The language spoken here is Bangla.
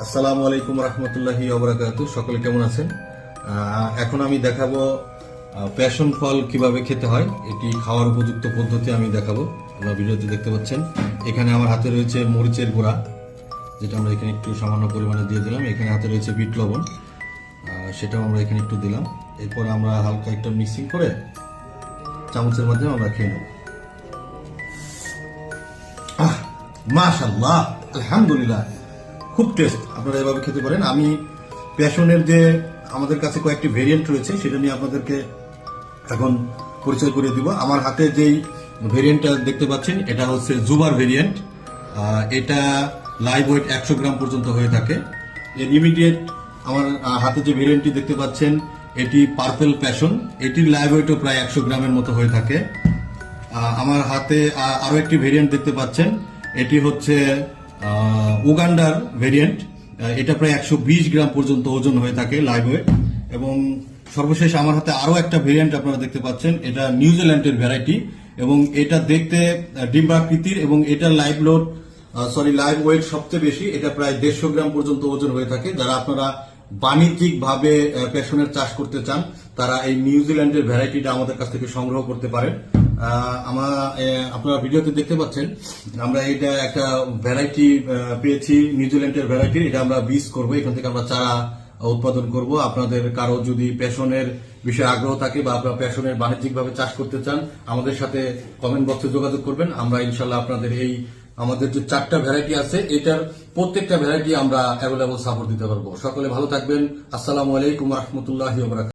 আসসালামু আলাইকুম রহমতুল্লাহি ওয়া বারাকাতুহু। সকলে কেমন আছেন? এখন আমি দেখাবো প্যাশন ফল কিভাবে খেতে হয়। এটি খাওয়ার উপযুক্ত পদ্ধতি আমি দেখাবো। আপনারা ভিডিওতে দেখতে পাচ্ছেন, এখানে আমার হাতে রয়েছে মরিচের গুঁড়া, যেটা আমরা এখানে একটু সামান্য পরিমাণে দিয়ে দিলাম। এখানে হাতে রয়েছে বিট লবণ, সেটাও আমরা এখানে একটু দিলাম। এরপর আমরা হালকা একটু মিক্সিং করে চামচের মাধ্যমে আমরা খেয়ে নেব। মাশাআল্লাহ, আলহামদুলিল্লাহ, খুব টেস্ট। আপনারা এভাবে খেতে পারেন। আমি প্যাশনের যে আমাদের কাছে কয়েকটি ভেরিয়েন্ট রয়েছে সেটা নিয়ে আপনাদেরকে এখন পরিচয় করে দিব। আমার হাতে যেই ভেরিয়েন্টটা দেখতে পাচ্ছেন এটা হচ্ছে জুবার ভেরিয়েন্ট। এটা লাইভ ওয়েট 100 গ্রাম পর্যন্ত হয়ে থাকে। এর ইমিডিয়েট আমার হাতে যে ভেরিয়েন্টটি দেখতে পাচ্ছেন এটি পার্পল প্যাশন। এটির লাইভ ওয়েটও প্রায় 100 গ্রামের মতো হয়ে থাকে। আমার হাতে আরো একটি ভেরিয়েন্ট দেখতে পাচ্ছেন, এটি হচ্ছে উগান্ডার ভেরিয়েন্ট। এটা প্রায় 120 গ্রাম পর্যন্ত ওজন হয়ে থাকে লাইভ ওয়েট। এবং সর্বশেষ আমার হাতে আরো একটা ভেরিয়েন্ট আপনারা দেখতে পাচ্ছেন, এটা নিউজিল্যান্ডের ভ্যারাইটি এবং এটা দেখতে ডিম্বাকৃতির এবং এটা লাইভ ওয়েট সবচেয়ে বেশি। এটা প্রায় 150 গ্রাম পর্যন্ত ওজন হয়ে থাকে। যারা আপনারা বাণিজ্যিক ভাবে প্যাশনের চাষ করতে চান তারা এই নিউজিল্যান্ডের ভ্যারাইটিটা আমাদের কাছ থেকে সংগ্রহ করতে পারেন। আপনারা ভিডিওতে দেখতে পাচ্ছেন আমরা এটা একটা ভ্যারাইটি পেয়েছি, নিউজিল্যান্ডের ভ্যারাইটি। এটা আমরা বীজ করব, এখান থেকে আমরা চারা উৎপাদন করব। আপনাদের কারো যদি প্যাশনের বিষয়ে আগ্রহ থাকে বা আপনারা প্যাশনের বাণিজ্যিক ভাবে চাষ করতে চান আমাদের সাথে কমেন্ট বক্সে যোগাযোগ করবেন। আমরা ইনশাল্লাহ আপনাদের এই আমাদের যে 4টা ভ্যারাইটি আছে এটার প্রত্যেকটা ভ্যারাইটি আমরা অ্যাভেলেবল সাপোর্ট দিতে পারবো। সকলে ভালো থাকবেন। আসসালামু আলাইকুম রহমতুল্লাহি ওয়া বারাকাতুহু।